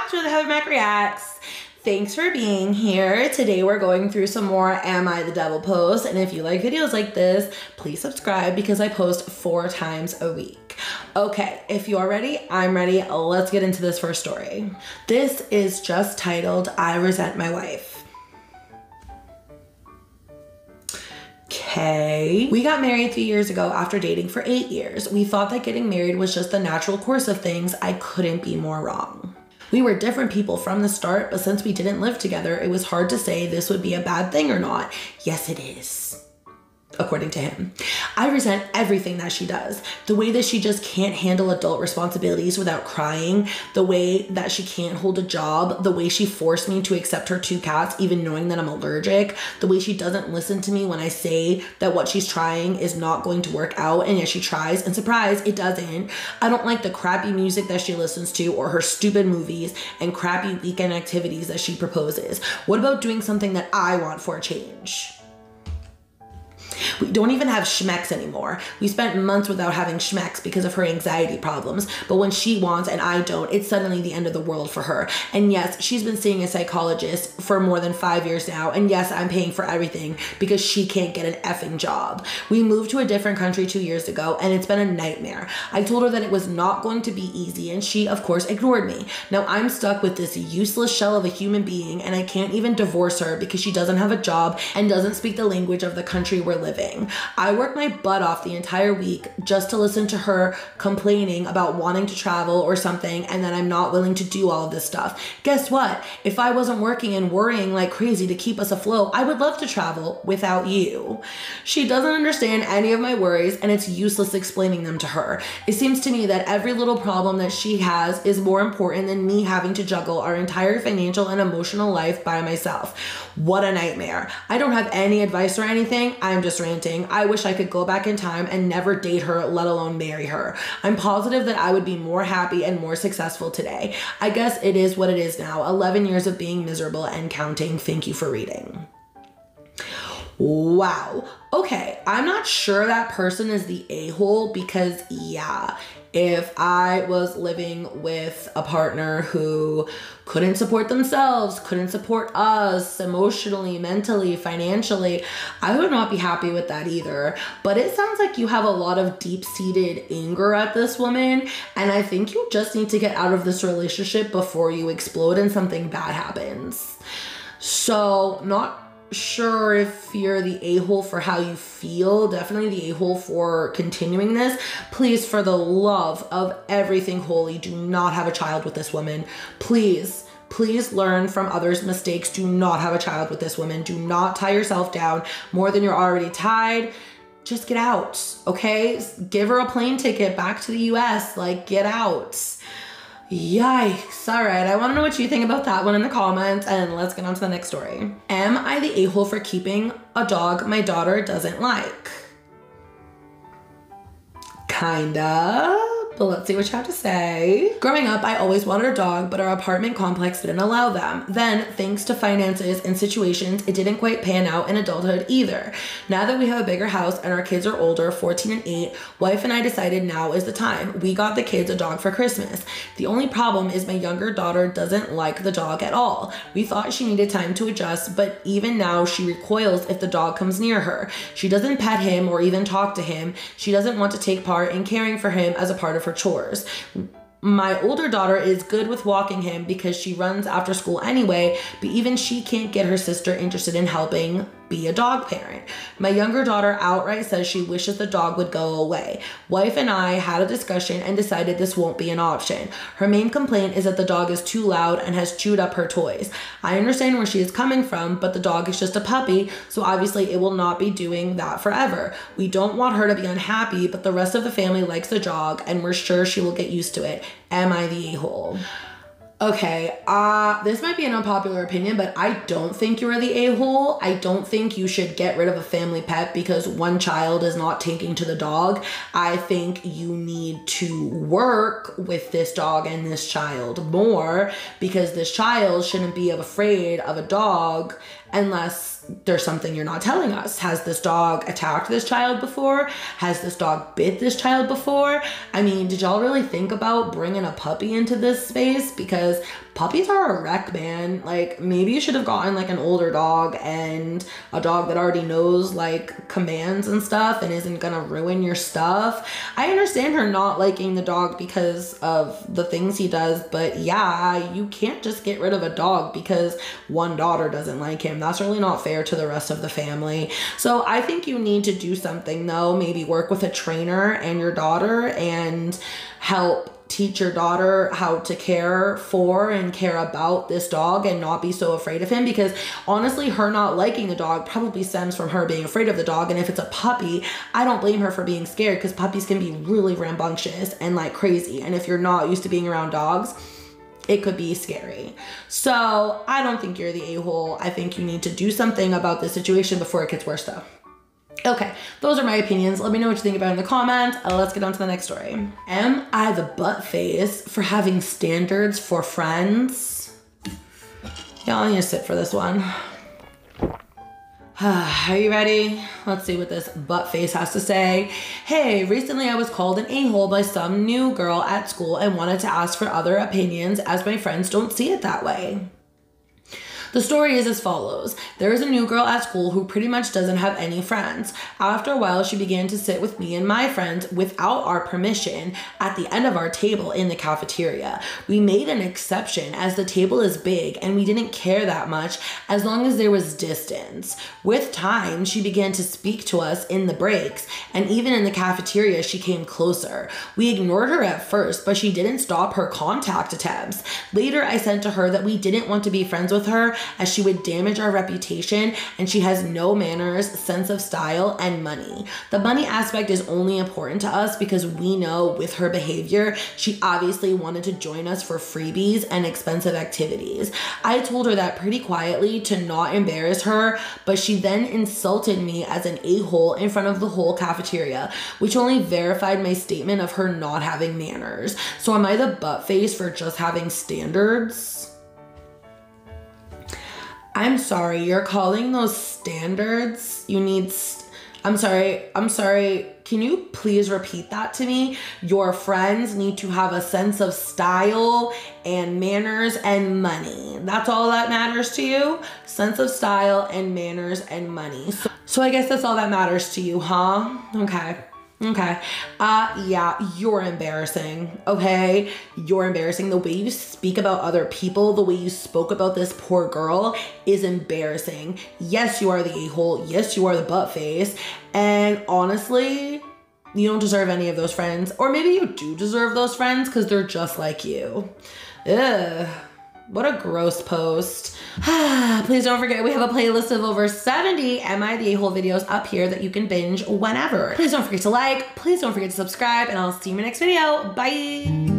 back to the Heather Mac Reacts. Thanks for being here. Today we're going through some more Am I the Devil posts, and if you like videos like this, please subscribe because I post 4 times a week. Okay, if you're ready, I'm ready. Let's get into this first story. This is just titled, I Resent My Wife. Okay. We got married 3 years ago after dating for 8 years. We thought that getting married was just the natural course of things. I couldn't be more wrong. We were different people from the start, but since we didn't live together, it was hard to say this would be a bad thing or not. Yes, it is. According to him. I resent everything that she does. The way that she just can't handle adult responsibilities without crying, the way that she can't hold a job, the way she forced me to accept her 2 cats even knowing that I'm allergic, the way she doesn't listen to me when I say that what she's trying is not going to work out and yet she tries and surprise, it doesn't. I don't like the crappy music that she listens to or her stupid movies and crappy weekend activities that she proposes. What about doing something that I want for a change? We don't even have schmecks anymore. We spent months without having schmecks because of her anxiety problems, but when she wants and I don't, it's suddenly the end of the world for her. And yes, she's been seeing a psychologist for more than 5 years now, and yes, I'm paying for everything because she can't get an effing job. We moved to a different country 2 years ago, and it's been a nightmare. I told her that it was not going to be easy, and she, of course, ignored me. Now I'm stuck with this useless shell of a human being, and I can't even divorce her because she doesn't have a job and doesn't speak the language of the country we're living. I work my butt off the entire week just to listen to her complaining about wanting to travel or something and that I'm not willing to do all of this stuff. Guess what? If I wasn't working and worrying like crazy to keep us afloat, I would love to travel without you. She doesn't understand any of my worries and it's useless explaining them to her. It seems to me that every little problem that she has is more important than me having to juggle our entire financial and emotional life by myself. What a nightmare. I don't have any advice or anything. I'm just ranting. I wish I could go back in time and never date her, let alone marry her. I'm positive that I would be more happy and more successful today. I guess it is what it is now. 11 years of being miserable and counting. Thank you for reading. Wow. Okay, I'm not sure that person is the a-hole because yeah, if I was living with a partner who couldn't support themselves, couldn't support us emotionally, mentally, financially, I would not be happy with that either. But it sounds like you have a lot of deep-seated anger at this woman, and I think you just need to get out of this relationship before you explode and something bad happens. So, not sure if you're the a-hole for how you feel, definitely the a-hole for continuing this. Please, for the love of everything holy, do not have a child with this woman. Please learn from others' mistakes. Do not have a child with this woman. Do not tie yourself down more than you're already tied. Just get out, okay? Give her a plane ticket back to the US, like get out. Yikes. All right, I want to know what you think about that one in the comments, and let's get on to the next story. Am I the a-hole for keeping a dog my daughter doesn't like? Kinda. But let's see what you have to say. Growing up, I always wanted a dog, but our apartment complex didn't allow them. Then, thanks to finances and situations, it didn't quite pan out in adulthood either. Now that we have a bigger house and our kids are older, 14 and 8, wife and I decided now is the time. We got the kids a dog for Christmas. The only problem is my younger daughter doesn't like the dog at all. We thought she needed time to adjust, but even now she recoils if the dog comes near her. She doesn't pet him or even talk to him. She doesn't want to take part in caring for him as a part of her chores. My older daughter is good with walking him because she runs after school anyway, but even she can't get her sister interested in helping be a dog parent. My younger daughter outright says she wishes the dog would go away. Wife and I had a discussion and decided this won't be an option. Her main complaint is that the dog is too loud and has chewed up her toys. I understand where she is coming from, but the dog is just a puppy, so obviously it will not be doing that forever. We don't want her to be unhappy, but the rest of the family likes the dog and we're sure she will get used to it. Am I the a-hole? Okay, this might be an unpopular opinion, but I don't think you're the a-hole. I don't think you should get rid of a family pet because one child is not taking to the dog. I think you need to work with this dog and this child more because this child shouldn't be afraid of a dog unless there's something you're not telling us. Has this dog attacked this child before? Has this dog bit this child before? I mean, did y'all really think about bringing a puppy into this space? Because puppies are a wreck, man. Like, maybe you should have gotten like an older dog and a dog that already knows like commands and stuff and isn't gonna ruin your stuff. I understand her not liking the dog because of the things he does, but yeah, you can't just get rid of a dog because one daughter doesn't like him. That's really not fair to the rest of the family. So I think you need to do something though. Maybe work with a trainer and your daughter and help teach your daughter how to care for and care about this dog and not be so afraid of him, because honestly, her not liking the dog probably stems from her being afraid of the dog. And if it's a puppy, I don't blame her for being scared, because puppies can be really rambunctious and like crazy. And if you're not used to being around dogs, it could be scary. So I don't think you're the a-hole. I think you need to do something about this situation before it gets worse though. Okay, those are my opinions. Let me know what you think about it in the comments. Let's get on to the next story. Am I the butt face for having standards for friends? Yeah, I need to sit for this one. Are you ready? Let's see what this butt face has to say. Hey, recently I was called an a-hole by some new girl at school and wanted to ask for other opinions as my friends don't see it that way. The story is as follows. There is a new girl at school who pretty much doesn't have any friends. After a while, she began to sit with me and my friends without our permission at the end of our table in the cafeteria. We made an exception as the table is big and we didn't care that much as long as there was distance. With time, she began to speak to us in the breaks, and even in the cafeteria, she came closer. We ignored her at first, but she didn't stop her contact attempts. Later, I said to her that we didn't want to be friends with her as she would damage our reputation and she has no manners, sense of style, and money. The money aspect is only important to us because we know with her behavior, she obviously wanted to join us for freebies and expensive activities. I told her that pretty quietly to not embarrass her, but she then insulted me as an a-hole in front of the whole cafeteria, which only verified my statement of her not having manners. So am I the butt face for just having standards? I'm sorry, you're calling those standards? I'm sorry, can you please repeat that to me? Your friends need to have a sense of style and manners and money. That's all that matters to you? Sense of style and manners and money. So I guess that's all that matters to you, huh? Okay. Yeah, you're embarrassing, okay? You're embarrassing. The way you speak about other people, the way you spoke about this poor girl is embarrassing. Yes, you are the a-hole. Yes, you are the butt face. And honestly, you don't deserve any of those friends. Or maybe you do deserve those friends because they're just like you. Ugh. What a gross post. Please don't forget, we have a playlist of over 70 Am I the A-hole videos up here that you can binge whenever. Please don't forget to like, please don't forget to subscribe, and I'll see you in my next video. Bye.